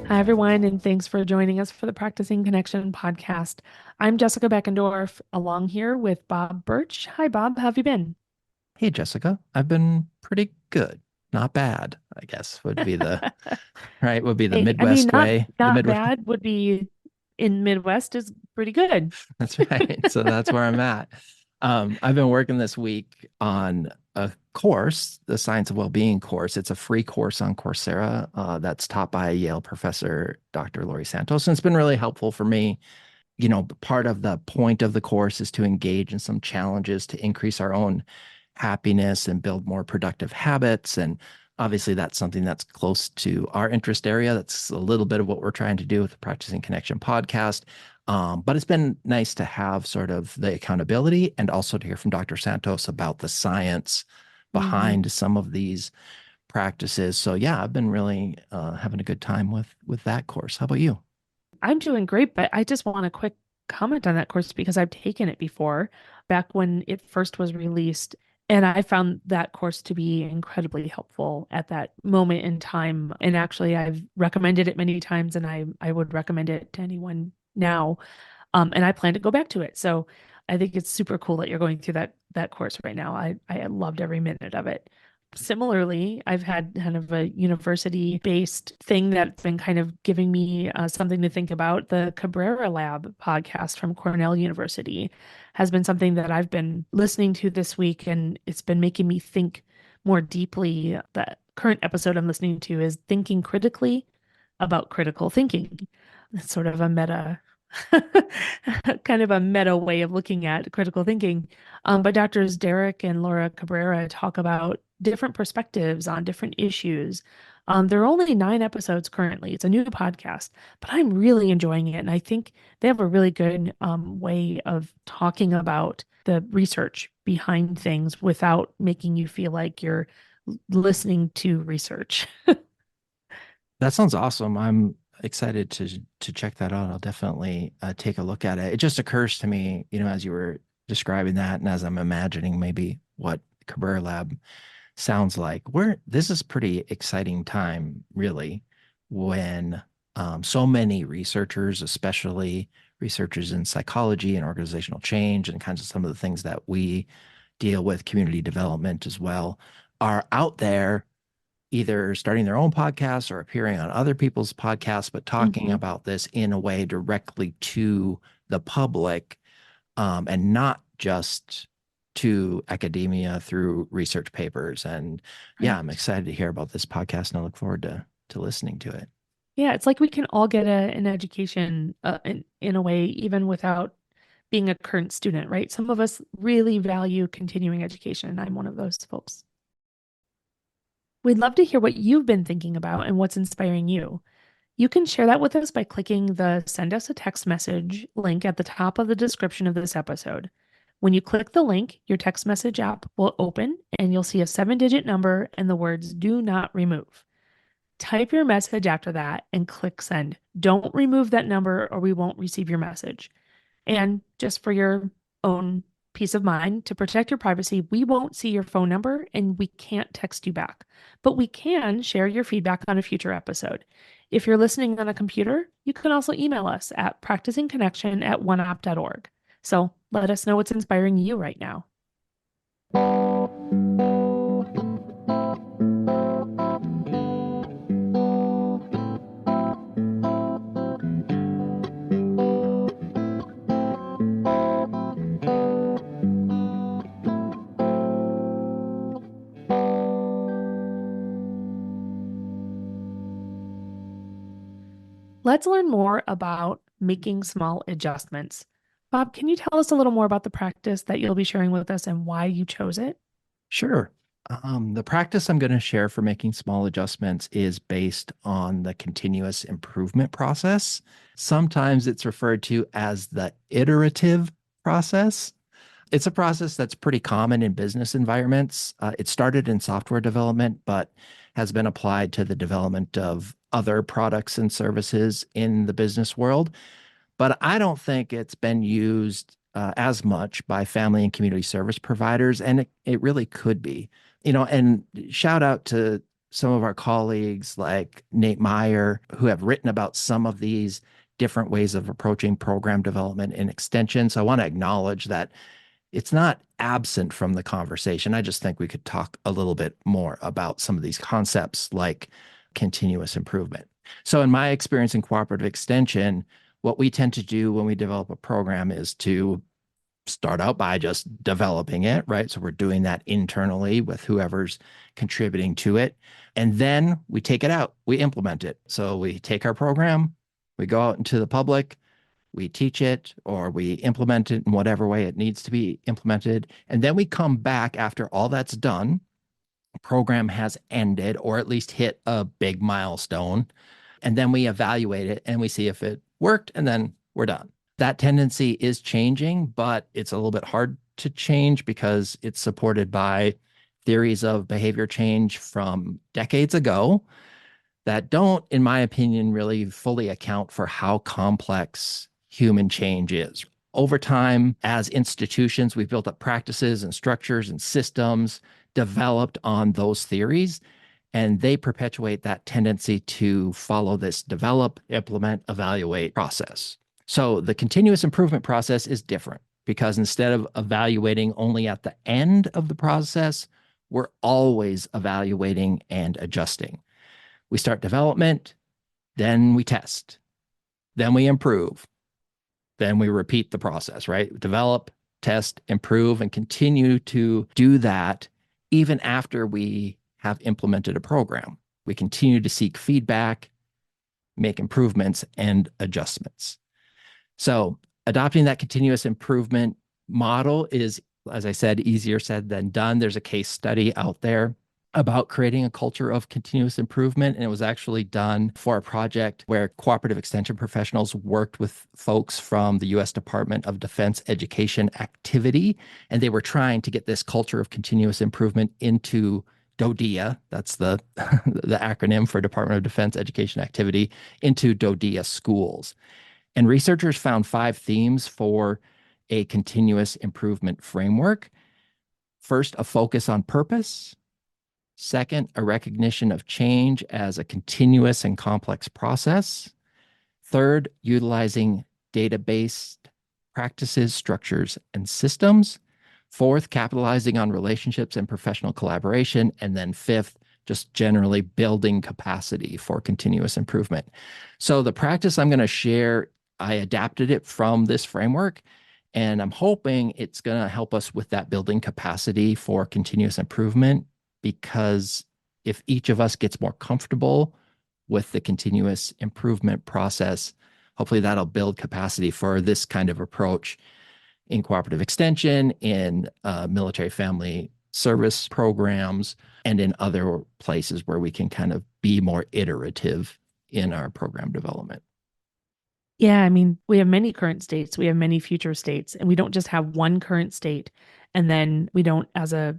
Hi, everyone, and thanks for joining us for the Practicing Connection podcast. I'm Jessica Beckendorf, along here with Bob Bertsch. Hi, Bob. How have you been? Hey, Jessica, I've been pretty good. Not bad, I guess would be the Hey, I mean, Midwest not way. The not Midwest. bad would be in Midwest is pretty good. That's right. So that's where I'm at. I've been working this week on a course, the Science of Wellbeing course. It's a free course on Coursera that's taught by a Yale professor, Dr. Laurie Santos. And it's been really helpful for me. Part of the point of the course is to engage in some challenges to increase our own happiness and build more productive habits. And obviously, that's something that's close to our interest area. That's a little bit of what we're trying to do with the Practicing Connection podcast. But it's been nice to have sort of the accountability and also to hear from Dr. Santos about the science Mhm. behind some of these practices. So yeah, I've been really having a good time with that course. How about you? I'm doing great, but I just want a quick comment on that course because I've taken it before, back when it first was released, and I found that course to be incredibly helpful at that moment in time. And actually, I've recommended it many times, and I would recommend it to anyone now. And I plan to go back to it. So I think it's super cool that you're going through that course right now. I loved every minute of it. Similarly, I've had kind of a university-based thing that's been kind of giving me something to think about. The Cabrera Lab podcast from Cornell University has been something that I've been listening to this week, and it's been making me think more deeply. The current episode I'm listening to is Thinking Critically about Critical Thinking. It's sort of a meta kind of a meta way of looking at critical thinking. But doctors Derek and Laura Cabrera talk about different perspectives on different issues. There are only 9 episodes currently. It's a new podcast, but I'm really enjoying it. And I think they have a really good way of talking about the research behind things without making you feel like you're listening to research. That sounds awesome. I'm excited to check that out. I'll definitely take a look at it. It just occurs to me, as you were describing that, and as I'm imagining maybe what Career Lab sounds like. This is pretty exciting time, really, when so many researchers, especially researchers in psychology and organizational change and kinds of some of the things that we deal with, community development as well, are out there either starting their own podcasts or appearing on other people's podcasts, but talking Mhm. about this in a way directly to the public, and not just to academia through research papers. And yeah, I'm Right. excited to hear about this podcast and I look forward to listening to it. Yeah, it's like we can all get an education in a way, even without being a current student, right? Some of us really value continuing education, and I'm one of those folks. We'd love to hear what you've been thinking about and what's inspiring you. You can share that with us by clicking the send us a text message link at the top of the description of this episode. When you click the link, your text message app will open and you'll see a 7-digit number and the words do not remove. Type your message after that and click send. Don't remove that number or we won't receive your message. And just for your own peace of mind, to protect your privacy, we won't see your phone number and we can't text you back, but we can share your feedback on a future episode. If you're listening on a computer, you can also email us at practicingconnection@oneop.org. So let us know what's inspiring you right now. Let's learn more about making small adjustments. Bob, can you tell us a little more about the practice that you'll be sharing with us and why you chose it? Sure. The practice I'm going to share for making small adjustments is based on the continuous improvement process. Sometimes it's referred to as the iterative process. It's a process that's pretty common in business environments. It started in software development, but has been applied to the development of other products and services in the business world. but I don't think it's been used as much by family and community service providers, and it really could be. And shout out to some of our colleagues like Nate Meyer, who have written about some of these different ways of approaching program development and extension. So I want to acknowledge that it's not absent from the conversation. I just think we could talk a little bit more about some of these concepts like continuous improvement. So, in my experience in cooperative extension, what we tend to do when we develop a program is to start out by just developing it, right? So, we're doing that internally with whoever's contributing to it. And then we take it out, we implement it. So, we take our program, we go out into the public, we teach it or we implement it in whatever way it needs to be implemented. And then we come back after all that's done, program has ended or at least hit a big milestone. And then we evaluate it and we see if it worked and then we're done. That tendency is changing, but it's a little bit hard to change because it's supported by theories of behavior change from decades ago that don't, in my opinion, really fully account for how complex human change is. Over time, as institutions, we've built up practices and structures and systems developed on those theories, and they perpetuate that tendency to follow this develop, implement, evaluate process. So the continuous improvement process is different because instead of evaluating only at the end of the process, we're always evaluating and adjusting. We start development, then we test, then we improve, then we repeat the process, right? Develop, test, improve, and continue to do that even after we have implemented a program. We continue to seek feedback, make improvements, and adjustments. So adopting that continuous improvement model is, as I said, easier said than done. There's a case study out there about creating a culture of continuous improvement. And it was actually done for a project where cooperative extension professionals worked with folks from the U.S. Department of Defense Education Activity. And they were trying to get this culture of continuous improvement into DODEA, that's the acronym for Department of Defense Education Activity, into DODEA schools. And researchers found 5 themes for a continuous improvement framework. First, a focus on purpose. Second, a recognition of change as a continuous and complex process. Third, utilizing data-based practices, structures, and systems. Fourth, capitalizing on relationships and professional collaboration. And then fifth, just generally building capacity for continuous improvement. So the practice I'm going to share, I adapted it from this framework, and I'm hoping it's going to help us with that building capacity for continuous improvement, because if each of us gets more comfortable with the continuous improvement process, hopefully that'll build capacity for this kind of approach in cooperative extension, in military family service programs, and in other places where we can kind of be more iterative in our program development. Yeah, I mean, we have many current states, we have many future states, and we don't just have one current state, and then we don't, as a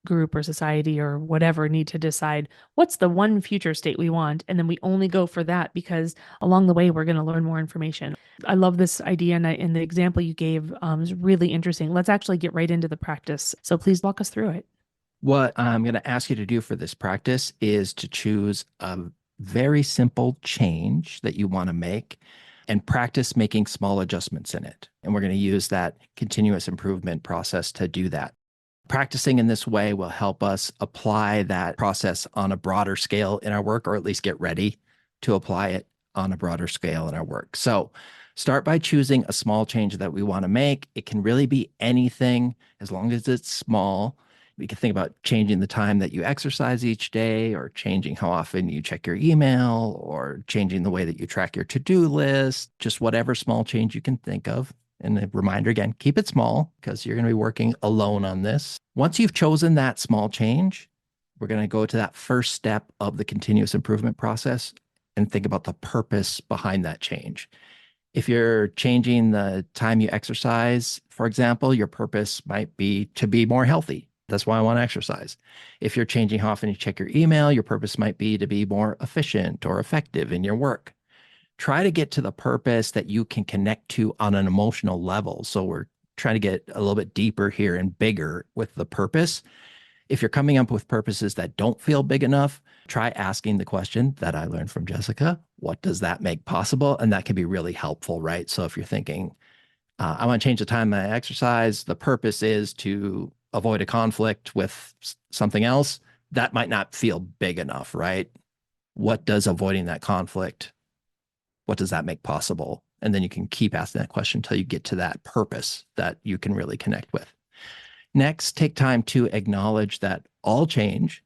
group or society or whatever, need to decide what's the one future state we want, and then we only go for that because along the way we're going to learn more information. I love this idea, and the example you gave is really interesting. Let's actually get right into the practice. So please walk us through it. What I'm going to ask you to do for this practice is to choose a very simple change that you want to make and practice making small adjustments in it. And we're going to use that continuous improvement process to do that. Practicing in this way will help us apply that process on a broader scale in our work, or at least get ready to apply it on a broader scale in our work. So start by choosing a small change that we want to make. It can really be anything as long as it's small. We can think about changing the time that you exercise each day, or changing how often you check your email, or changing the way that you track your to-do list, just whatever small change you can think of. And a reminder again, keep it small because you're going to be working alone on this. Once you've chosen that small change, we're going to go to that first step of the continuous improvement process and think about the purpose behind that change. If you're changing the time you exercise, for example, your purpose might be to be more healthy. That's why I want to exercise. If you're changing how often you check your email, your purpose might be to be more efficient or effective in your work. try to get to the purpose that you can connect to on an emotional level. So we're trying to get a little bit deeper here and bigger with the purpose. If you're coming up with purposes that don't feel big enough, try asking the question that I learned from Jessica, what does that make possible? And that can be really helpful, right? So if you're thinking, I want to change the time I exercise, the purpose is to avoid a conflict with something else, that might not feel big enough, right? What does avoiding that conflict, what does that make possible? And then you can keep asking that question until you get to that purpose that you can really connect with. Next, take time to acknowledge that all change,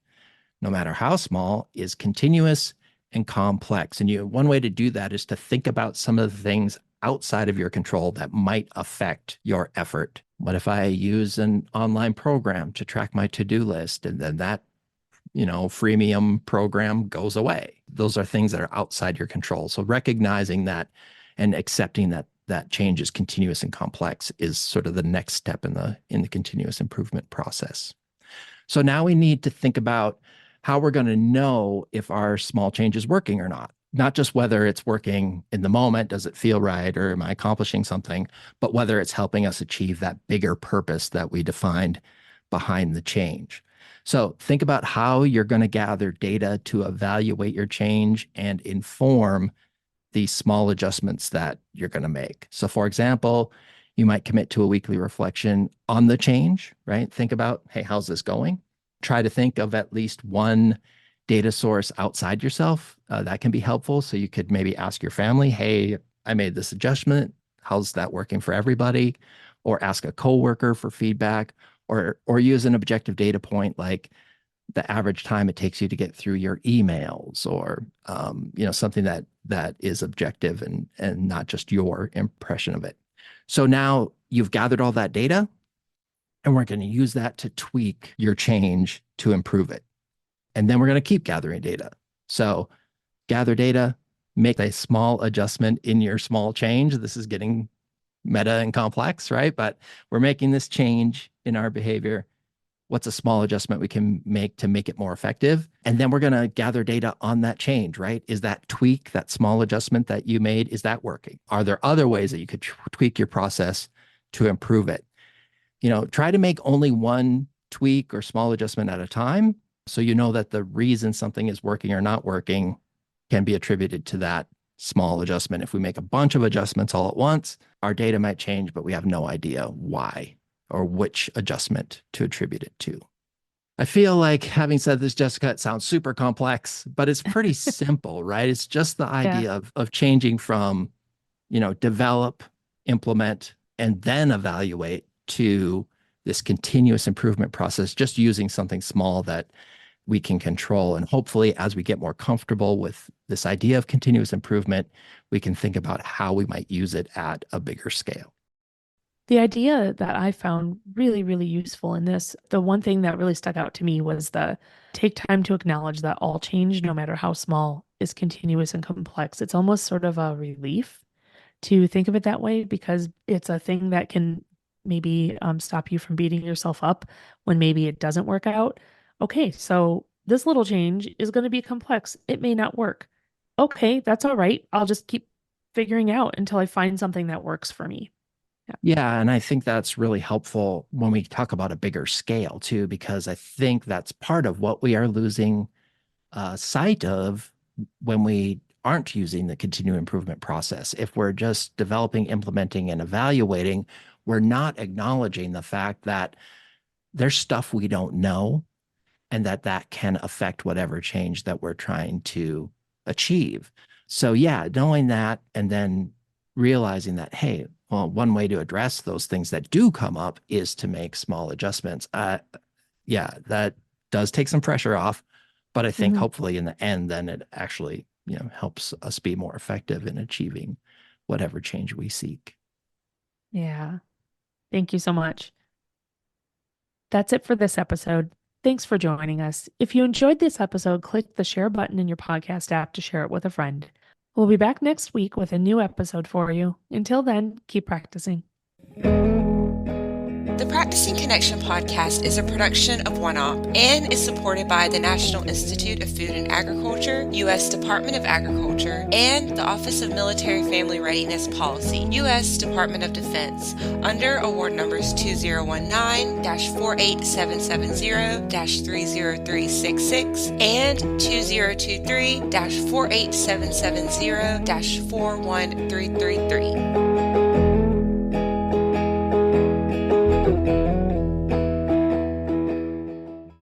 no matter how small, is continuous and complex. And one way to do that is to think about some of the things outside of your control that might affect your effort. What if I use an online program to track my to-do list and then that, freemium program goes away? Those are things that are outside your control. So recognizing that and accepting that change is continuous and complex is sort of the next step in the continuous improvement process. So now we need to think about how we're going to know if our small change is working or not just whether it's working in the moment, does it feel right, or am I accomplishing something, but whether it's helping us achieve that bigger purpose that we defined behind the change. So think about how you're going to gather data to evaluate your change and inform these small adjustments that you're going to make. So for example, you might commit to a weekly reflection on the change, right? Think about, hey, how's this going? Try to think of at least one data source outside yourself. That can be helpful. So you could maybe ask your family, hey, I made this adjustment. How's that working for everybody? Or ask a coworker for feedback, or use an objective data point like the average time it takes you to get through your emails, or something that is objective and not just your impression of it. So now you've gathered all that data, and we're going to use that to tweak your change to improve it. And then we're going to keep gathering data. So gather data, make a small adjustment in your small change. This is getting meta and complex, right? But we're making this change in our behavior. What's a small adjustment we can make to make it more effective? And then we're going to gather data on that change, right? Is that tweak, that small adjustment that you made, is that working? Are there other ways that you could tweak your process to improve it? Try to make only one tweak or small adjustment at a time, so you know that the reason something is working or not working can be attributed to that small adjustment. If we make a bunch of adjustments all at once, our data might change, but we have no idea why or which adjustment to attribute it to. I feel like, having said this, Jessica, it sounds super complex, but it's pretty simple, right? It's just the Yeah. idea of changing from, develop, implement, and then evaluate to this continuous improvement process, just using something small that we can control. And hopefully, as we get more comfortable with this idea of continuous improvement, we can think about how we might use it at a bigger scale. The idea that I found really, really useful in this, the one thing that really stuck out to me was the take time to acknowledge that all change, no matter how small, is continuous and complex. It's almost sort of a relief to think of it that way, because it's a thing that can maybe stop you from beating yourself up when maybe it doesn't work out. Okay, so this little change is going to be complex. It may not work. Okay, that's all right. I'll just keep figuring out until I find something that works for me. Yeah. Yeah, and I think that's really helpful when we talk about a bigger scale too, because I think that's part of what we are losing sight of when we aren't using the continuous improvement process. If we're just developing, implementing, and evaluating, we're not acknowledging the fact that there's stuff we don't know, and that can affect whatever change that we're trying to achieve. So yeah, knowing that and then realizing that, hey, well, one way to address those things that do come up is to make small adjustments. Yeah, that does take some pressure off, but I think Mhm. hopefully in the end, then it actually, helps us be more effective in achieving whatever change we seek. Yeah. Thank you so much. That's it for this episode. Thanks for joining us. If you enjoyed this episode, click the share button in your podcast app to share it with a friend. We'll be back next week with a new episode for you. Until then, keep practicing. The Practicing Connection podcast is a production of OneOp and is supported by the National Institute of Food and Agriculture, U.S. Department of Agriculture, and the Office of Military Family Readiness Policy, U.S. Department of Defense, under award numbers 2019-48770-30366 and 2023-48770-41333.